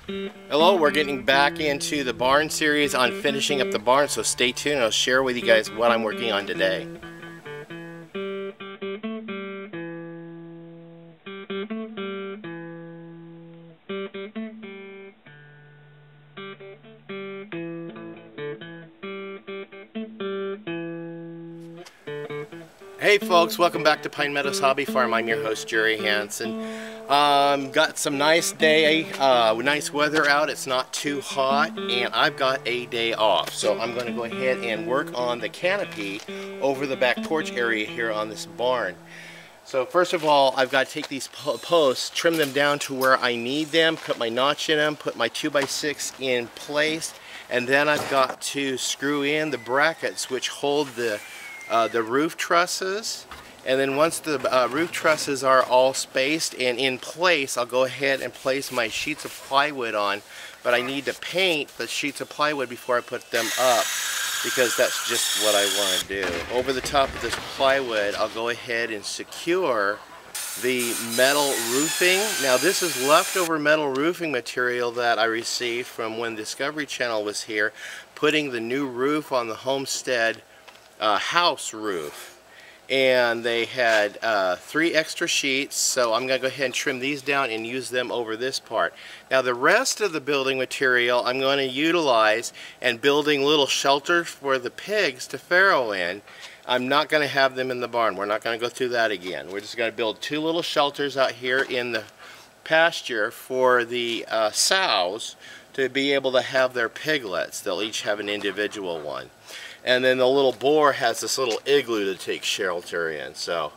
Hello, we're getting back into the barn series on finishing up the barn, so stay tuned. I'll share with you guys what I'm working on today. Hey folks, welcome back to Pine Meadows Hobby Farm. I'm your host, Jerry Hansen. Got some nice weather out. It's not too hot, and I've got a day off. So I'm going to go ahead and work on the canopy over the back porch area here on this barn. So first of all, I've got to take these posts, trim them down to where I need them, put my notch in them, put my 2x6 in place, and then I've got to screw in the brackets which hold the roof trusses. And then once the roof trusses are all spaced and in place, I'll go ahead and place my sheets of plywood on. But I need to paint the sheets of plywood before I put them up, because that's just what I want to do. Over the top of this plywood, I'll go ahead and secure the metal roofing. Now this is leftover metal roofing material that I received from when Discovery Channel was here, putting the new roof on the Homestead house roof. And they had 3 extra sheets, so I'm going to go ahead and trim these down and use them over this part. Now the rest of the building material I'm going to utilize and building little shelters for the pigs to farrow in. I'm not going to have them in the barn. We're not going to go through that again. We're just going to build 2 little shelters out here in the pasture for the sows to be able to have their piglets. They'll each have an individual one. And then the little boar has this little igloo to take shelter in. So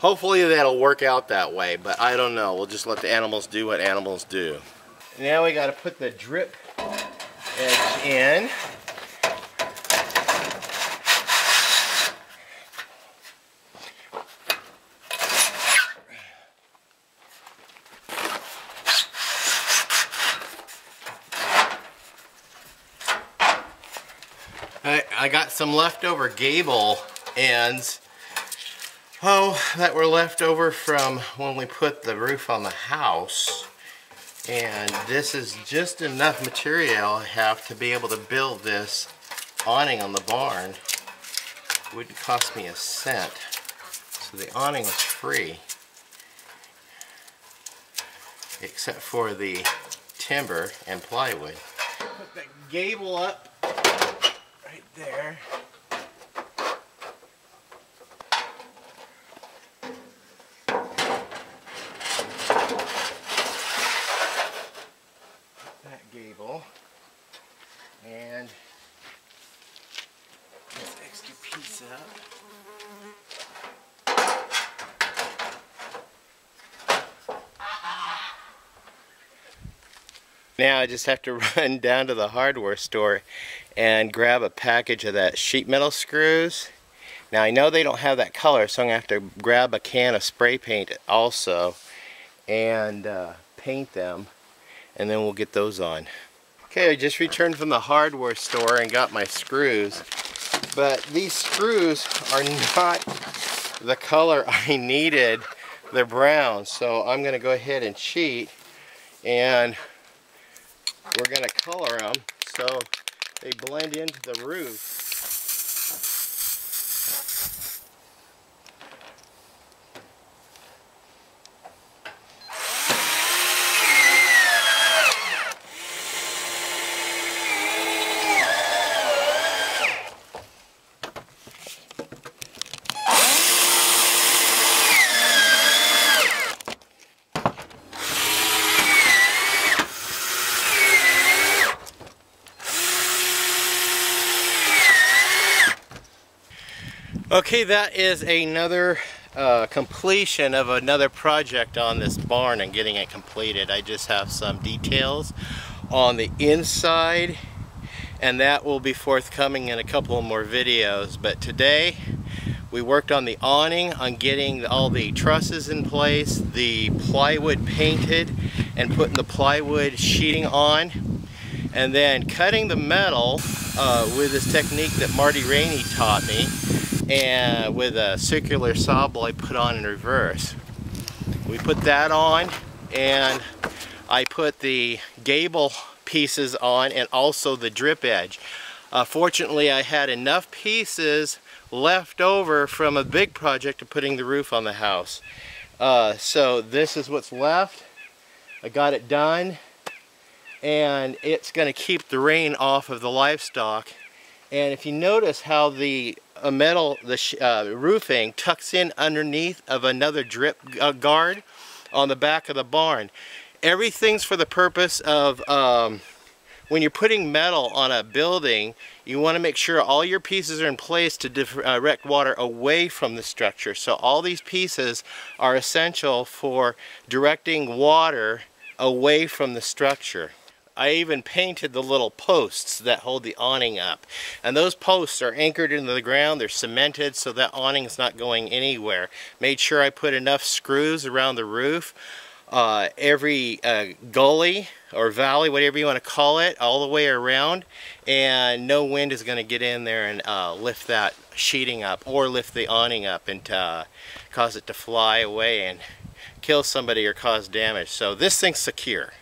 hopefully that'll work out that way, but I don't know. We'll just let the animals do what animals do. Now we got to put the drip edge in. I got some leftover gable ends, that were left over from when we put the roof on the house, and this is just enough material I have to be able to build this awning on the barn. It wouldn't cost me a cent, so the awning was free, except for the timber and plywood. Put the gable up right there. That gable and this extra piece up. Now I just have to run down to the hardware store and grab a package of that sheet metal screws. Now I know they don't have that color, so I'm going to have to grab a can of spray paint also and paint them, and then we'll get those on. Okay, I just returned from the hardware store and got my screws, but these screws are not the color I needed. They're brown, so I'm going to go ahead and cheat, and we're going to color them so they blend into the roof. Okay, that is another completion of another project on this barn and getting it completed. I just have some details on the inside, and that will be forthcoming in a couple more videos. But today we worked on the awning, on getting all the trusses in place, the plywood painted and putting the plywood sheeting on, and then cutting the metal with this technique that Marty Rainey taught me, and with a circular saw blade put on in reverse. We put that on, and I put the gable pieces on and also the drip edge. Fortunately, I had enough pieces left over from a big project of putting the roof on the house. So this is what's left. I got it done, and it's going to keep the rain off of the livestock. And if you notice how the roofing tucks in underneath of another drip guard on the back of the barn, everything's for the purpose of when you're putting metal on a building, you want to make sure all your pieces are in place to direct water away from the structure. So all these pieces are essential for directing water away from the structure. I even painted the little posts that hold the awning up. And those posts are anchored into the ground, they're cemented so that awning is not going anywhere. Made sure I put enough screws around the roof. Every gully or valley, whatever you want to call it, all the way around, and no wind is going to get in there and lift that sheeting up or lift the awning up and cause it to fly away and kill somebody or cause damage. So this thing's secure.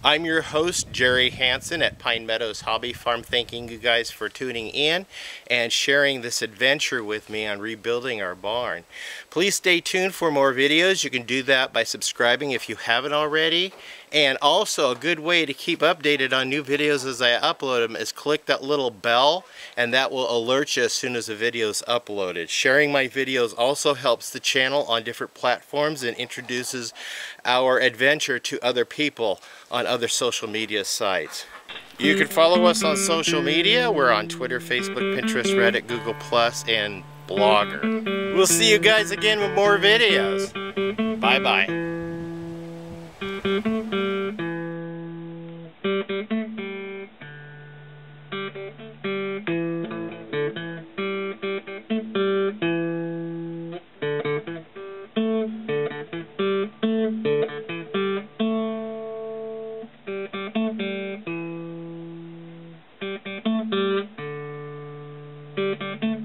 I'm your host, Jerry Hansen at Pine Meadows Hobby Farm, thanking you guys for tuning in and sharing this adventure with me on rebuilding our barn. Please stay tuned for more videos. You can do that by subscribing if you haven't already. And also, a good way to keep updated on new videos as I upload them is click that little bell, and that will alert you as soon as a video is uploaded. Sharing my videos also helps the channel on different platforms and introduces our adventure to other people on other social media sites. You can follow us on social media. We're on Twitter, Facebook, Pinterest, Reddit, Google+, and Blogger. We'll see you guys again with more videos. Bye-bye. Thank you.